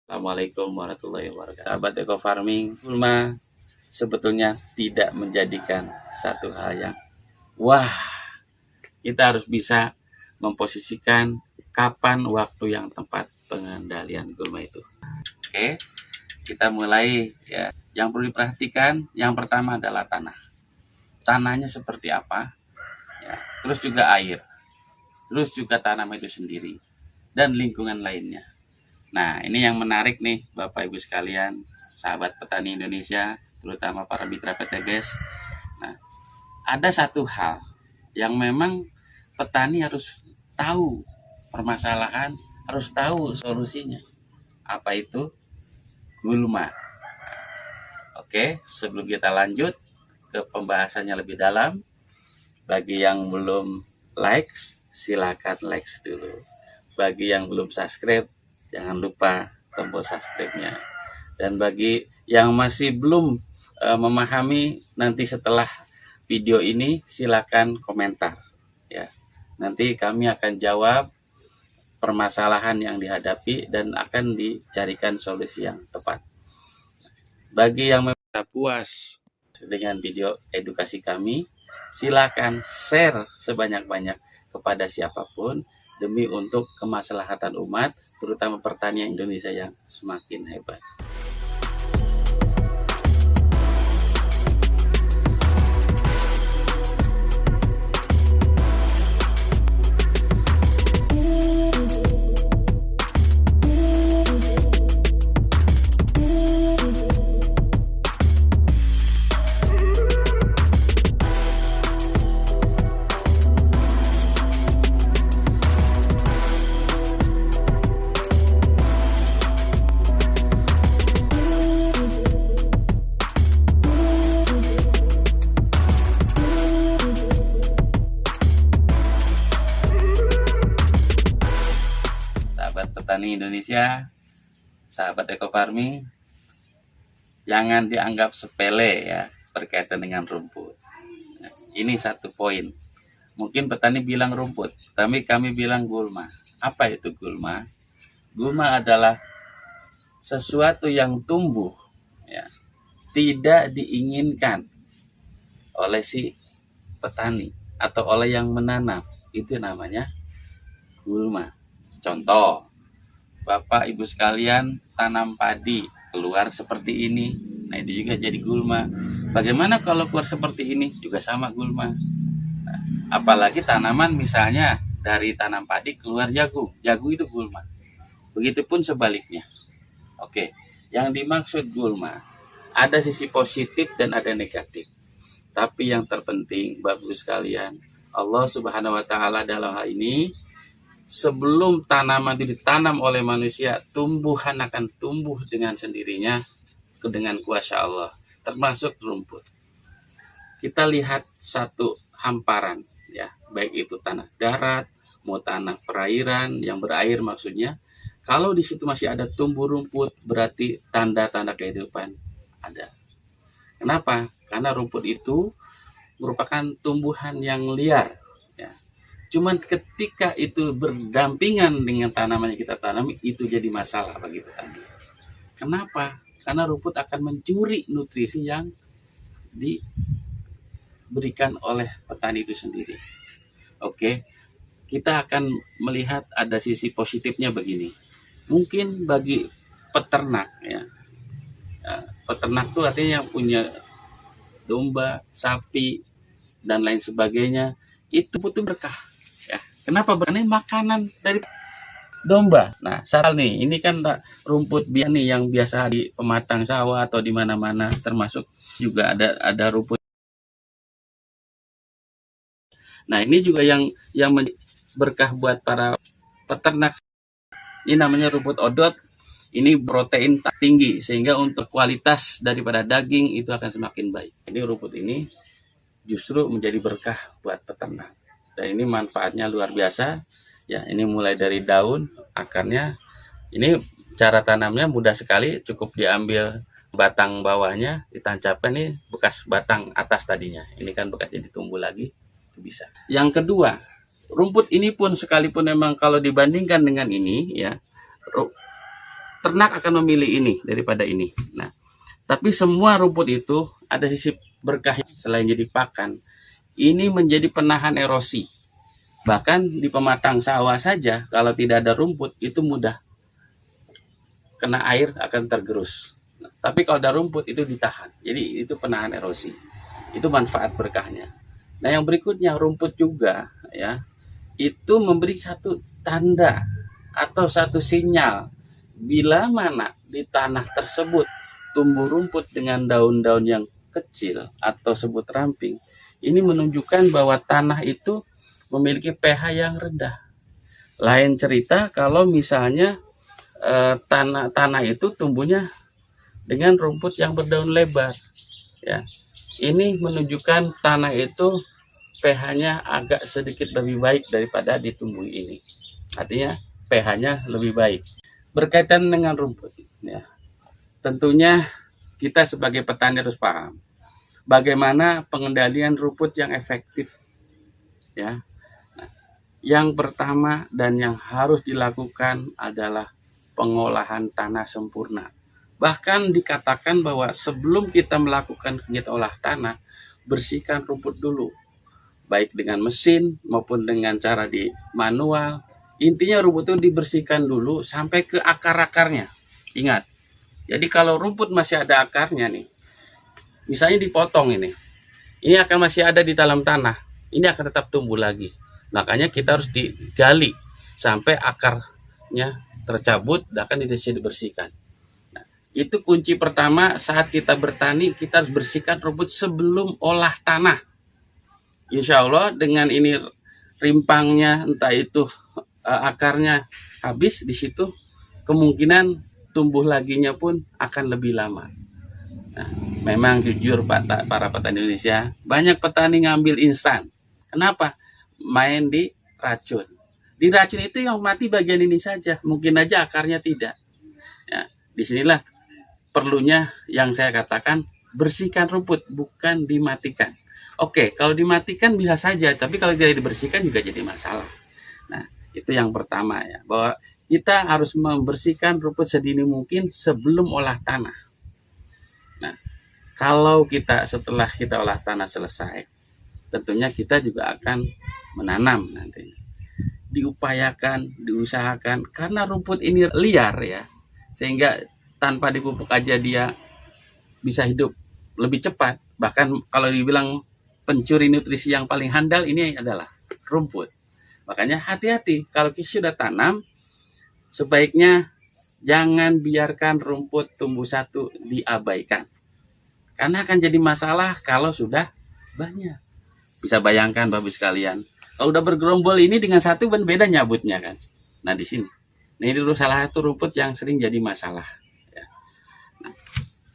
Assalamualaikum warahmatullahi wabarakatuh. Sahabat Eco Farming, gulma sebetulnya tidak menjadikan satu hal yang wah. Kita harus bisa memposisikan kapan waktu yang tepat pengendalian gulma itu. Oke, kita mulai ya. Yang perlu diperhatikan yang pertama adalah tanah. Tanahnya seperti apa? Ya. Terus juga air. Terus juga tanaman itu sendiri dan lingkungan lainnya. Nah, ini yang menarik nih Bapak Ibu sekalian, sahabat petani Indonesia, terutama para mitra PTBS. Nah, ada satu hal yang memang petani harus tahu permasalahan, harus tahu solusinya. Apa itu? Gulma. Oke, sebelum kita lanjut ke pembahasannya lebih dalam, bagi yang belum likes, silakan likes dulu. Bagi yang belum subscribe, jangan lupa tombol subscribe-nya. Dan bagi yang masih belum memahami, nanti setelah video ini silakan komentar ya. Nanti kami akan jawab permasalahan yang dihadapi dan akan dicarikan solusi yang tepat. Bagi yang merasa puas dengan video edukasi kami, silakan share sebanyak-banyak kepada siapapun demi untuk kemaslahatan umat, terutama pertanian Indonesia yang semakin hebat. Sahabat petani Indonesia, sahabat Eco Farming, jangan dianggap sepele ya berkaitan dengan rumput. Nah, ini satu poin. Mungkin petani bilang rumput, tapi kami bilang gulma. Apa itu gulma? Gulma adalah sesuatu yang tumbuh ya, tidak diinginkan oleh si petani atau oleh yang menanam. Itu namanya gulma. Contoh, Bapak Ibu sekalian tanam padi keluar seperti ini. Nah, itu juga jadi gulma. Bagaimana kalau keluar seperti ini? Juga sama gulma. Nah, apalagi tanaman misalnya dari tanam padi keluar jagung. Jagung itu gulma. Begitupun sebaliknya. Oke, yang dimaksud gulma ada sisi positif dan ada negatif. Tapi yang terpenting Bapak Ibu sekalian, Allah Subhanahu wa taala dalam hal ini, sebelum tanaman itu ditanam oleh manusia, tumbuhan akan tumbuh dengan sendirinya dengan kuasa Allah, termasuk rumput. Kita lihat satu hamparan ya, baik itu tanah darat, mau tanah perairan yang berair maksudnya. Kalau di situ masih ada tumbuh rumput, berarti tanda-tanda kehidupan ada. Kenapa? Karena rumput itu merupakan tumbuhan yang liar. Cuman ketika itu berdampingan dengan tanaman yang kita tanami, itu jadi masalah bagi petani. Kenapa? Karena rumput akan mencuri nutrisi yang diberikan oleh petani itu sendiri. Oke, kita akan melihat ada sisi positifnya begini. Mungkin bagi peternak ya, peternak itu artinya yang punya domba, sapi, dan lain sebagainya, itu butuh berkah. Kenapa? Karena makanan dari domba. Nah, salah nih, ini kan rumput biasa nih yang biasa di pematang sawah atau di mana-mana, termasuk juga ada rumput. Nah, ini juga yang berkah buat para peternak. Ini namanya rumput odot. Ini protein tinggi sehingga untuk kualitas daripada daging itu akan semakin baik. Ini rumput ini justru menjadi berkah buat peternak. Dan ini manfaatnya luar biasa ya. Ini mulai dari daun, akarnya. Ini cara tanamnya mudah sekali, cukup diambil batang bawahnya, ditancapkan. Nih bekas batang atas tadinya, ini kan bekasnya ditumbuh lagi, itu bisa. Yang kedua, rumput ini pun sekalipun memang kalau dibandingkan dengan ini ya, ternak akan memilih ini daripada ini. Nah, tapi semua rumput itu ada sisi berkah. Selain jadi pakan, ini menjadi penahan erosi. Bahkan di pematang sawah saja, kalau tidak ada rumput, itu mudah kena air, akan tergerus. Tapi kalau ada rumput, itu ditahan. Jadi itu penahan erosi. Itu manfaat berkahnya. Nah, yang berikutnya, rumput juga ya, itu memberi satu tanda atau satu sinyal bila mana di tanah tersebut tumbuh rumput dengan daun-daun yang kecil atau sebut ramping. Ini menunjukkan bahwa tanah itu memiliki pH yang rendah. Lain cerita kalau misalnya tanah itu tumbuhnya dengan rumput yang berdaun lebar, ya. Ini menunjukkan tanah itu pH-nya agak sedikit lebih baik daripada ditumbuhi ini. Artinya pH-nya lebih baik. Berkaitan dengan rumput, ya. Tentunya kita sebagai petani harus paham bagaimana pengendalian rumput yang efektif, ya. Nah, yang pertama dan yang harus dilakukan adalah pengolahan tanah sempurna. Bahkan dikatakan bahwa sebelum kita melakukan kegiatan olah tanah, bersihkan rumput dulu, baik dengan mesin maupun dengan cara di manual. Intinya rumput itu dibersihkan dulu sampai ke akar-akarnya. Ingat, jadi kalau rumput masih ada akarnya nih, misalnya dipotong ini akan masih ada di dalam tanah, ini akan tetap tumbuh lagi. Makanya kita harus digali sampai akarnya tercabut, akan dibersihkan. Nah, itu kunci pertama saat kita bertani, kita harus bersihkan rumput sebelum olah tanah. Insya Allah dengan ini rimpangnya, entah itu akarnya habis di situ, kemungkinan tumbuh laginya pun akan lebih lama. Nah, memang jujur para petani Indonesia, banyak petani ngambil instan. Kenapa? Main di racun. Di racun itu yang mati bagian ini saja, mungkin aja akarnya tidak. Ya, disinilah perlunya yang saya katakan, bersihkan rumput, bukan dimatikan. Oke, kalau dimatikan bisa saja, tapi kalau tidak dibersihkan juga jadi masalah. Nah, itu yang pertama ya, bahwa kita harus membersihkan rumput sedini mungkin sebelum olah tanah. Nah, kalau setelah kita olah tanah selesai, tentunya kita juga akan menanam nanti. Diupayakan, diusahakan, karena rumput ini liar ya, sehingga tanpa dipupuk aja dia bisa hidup lebih cepat. Bahkan kalau dibilang pencuri nutrisi yang paling handal, ini adalah rumput. Makanya hati-hati kalau kita sudah tanam, sebaiknya jangan biarkan rumput tumbuh satu diabaikan. Karena akan jadi masalah kalau sudah banyak. Bisa bayangkan Bapak sekalian, kalau udah bergerombol ini dengan satu beda nyabutnya kan. Nah di sini, ini dulu salah satu rumput yang sering jadi masalah. Ya. Nah,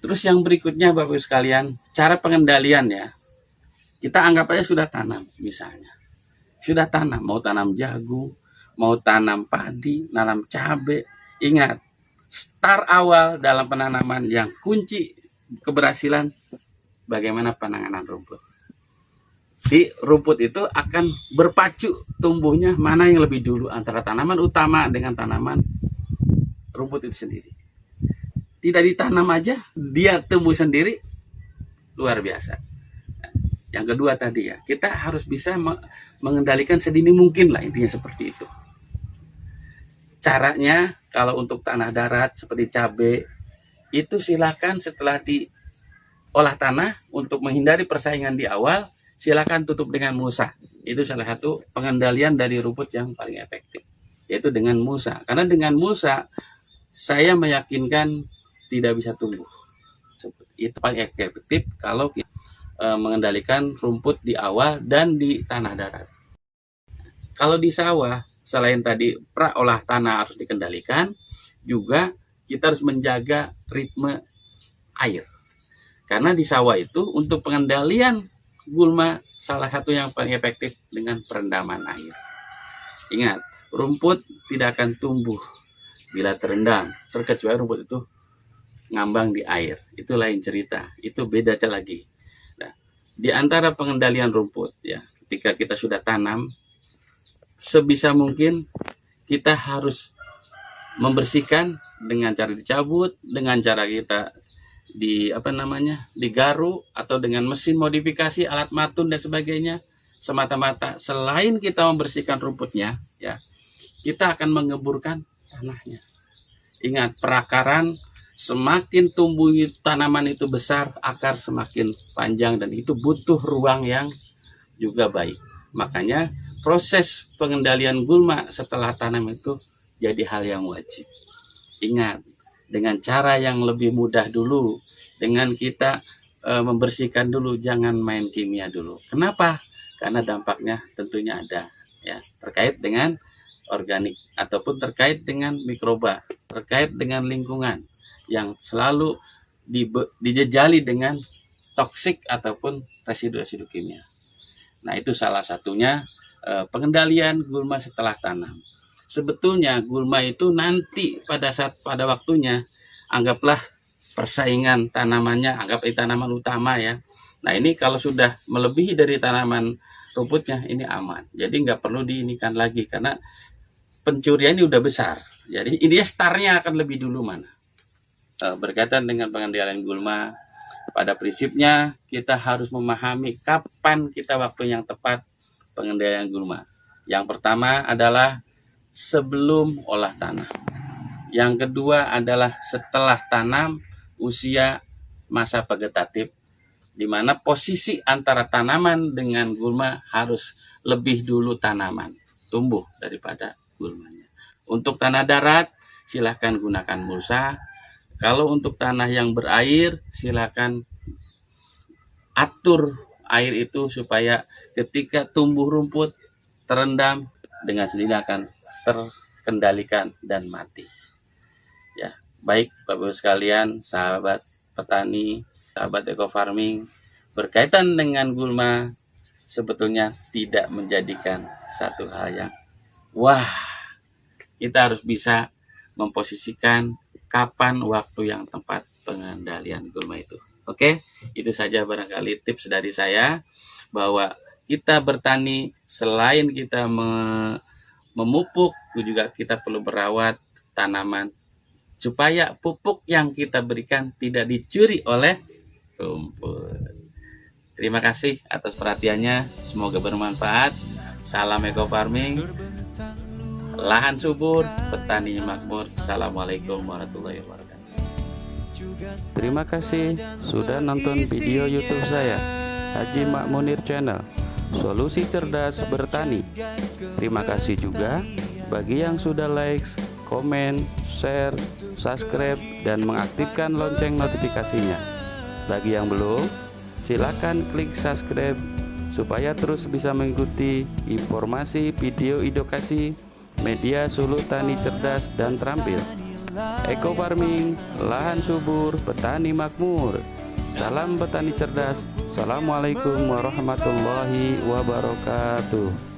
terus yang berikutnya Bapak sekalian, cara pengendalian ya. Kita anggap aja sudah tanam misalnya. Sudah tanam, mau tanam jagung, mau tanam padi, nanam cabai. Ingat, start awal dalam penanaman yang kunci keberhasilan bagaimana penanganan rumput. Di rumput itu akan berpacu tumbuhnya mana yang lebih dulu antara tanaman utama dengan tanaman rumput itu sendiri. Tidak ditanam aja, dia tumbuh sendiri, luar biasa. Yang kedua tadi ya, kita harus bisa mengendalikan sedini mungkin lah, intinya seperti itu. Caranya kalau untuk tanah darat seperti cabai, itu silakan setelah diolah tanah untuk menghindari persaingan di awal, silakan tutup dengan mulsa. Itu salah satu pengendalian dari rumput yang paling efektif, yaitu dengan mulsa. Karena dengan mulsa, saya meyakinkan tidak bisa tumbuh. Itu paling efektif kalau kita mengendalikan rumput di awal dan di tanah darat. Kalau di sawah, selain tadi pra-olah tanah harus dikendalikan, juga kita harus menjaga ritme air. Karena di sawah itu untuk pengendalian gulma salah satu yang paling efektif dengan perendaman air. Ingat, rumput tidak akan tumbuh bila terendam, terkecuali rumput itu ngambang di air. Itu lain cerita, itu beda lagi. Nah, di antara pengendalian rumput ya, ketika kita sudah tanam, sebisa mungkin kita harus membersihkan dengan cara dicabut, dengan cara kita digaru, atau dengan mesin modifikasi, alat matun dan sebagainya, semata-mata selain kita membersihkan rumputnya, ya, kita akan mengeburkan tanahnya. Ingat, perakaran, semakin tumbuh tanaman itu besar, akar semakin panjang, dan itu butuh ruang yang juga baik. Makanya proses pengendalian gulma setelah tanam itu jadi hal yang wajib. Ingat, dengan cara yang lebih mudah dulu, dengan kita membersihkan dulu, jangan main kimia dulu. Kenapa? Karena dampaknya tentunya ada, ya, terkait dengan organik ataupun terkait dengan mikroba, terkait dengan lingkungan yang selalu dijejali dengan toksik ataupun residu-residu kimia. Nah, itu salah satunya pengendalian gulma setelah tanam. Sebetulnya gulma itu nanti pada waktunya, anggaplah persaingan tanamannya, anggap ini tanaman utama, ya. Nah, ini kalau sudah melebihi dari tanaman rumputnya, ini aman. Jadi nggak perlu diinikan lagi karena pencurian ini udah besar. Jadi ini startnya akan lebih dulu mana. Berkaitan dengan pengendalian gulma, pada prinsipnya kita harus memahami kapan kita waktu yang tepat pengendalian gulma. Yang pertama adalah sebelum olah tanam. Yang kedua adalah setelah tanam, usia masa vegetatif, di mana posisi antara tanaman dengan gulma harus lebih dulu tanaman tumbuh daripada gulmanya. Untuk tanah darat, silahkan gunakan mulsa. Kalau untuk tanah yang berair, silahkan atur air itu supaya ketika tumbuh rumput terendam, dengan sendirinya akan terkendalikan dan mati. Ya, baik Bapak Ibu sekalian, sahabat petani, sahabat eco farming, berkaitan dengan gulma sebetulnya tidak menjadikan satu hal yang wah. Kita harus bisa memposisikan kapan waktu yang tepat pengendalian gulma itu. Oke, itu saja barangkali tips dari saya, bahwa kita bertani selain kita memupuk, juga kita perlu merawat tanaman supaya pupuk yang kita berikan tidak dicuri oleh rumput. Terima kasih atas perhatiannya, semoga bermanfaat. Salam eco farming, lahan subur, petani makmur. Assalamualaikum warahmatullahi wabarakatuh. Terima kasih sudah nonton video YouTube saya, Haji Mak Munir Channel, Solusi Cerdas Bertani. Terima kasih juga bagi yang sudah like, komen, share, subscribe, dan mengaktifkan lonceng notifikasinya. Bagi yang belum, silakan klik subscribe supaya terus bisa mengikuti informasi video edukasi media Suluh Tani Cerdas dan Terampil. Eco farming, lahan subur, petani makmur. Salam petani cerdas. Assalamualaikum warahmatullahi wabarakatuh.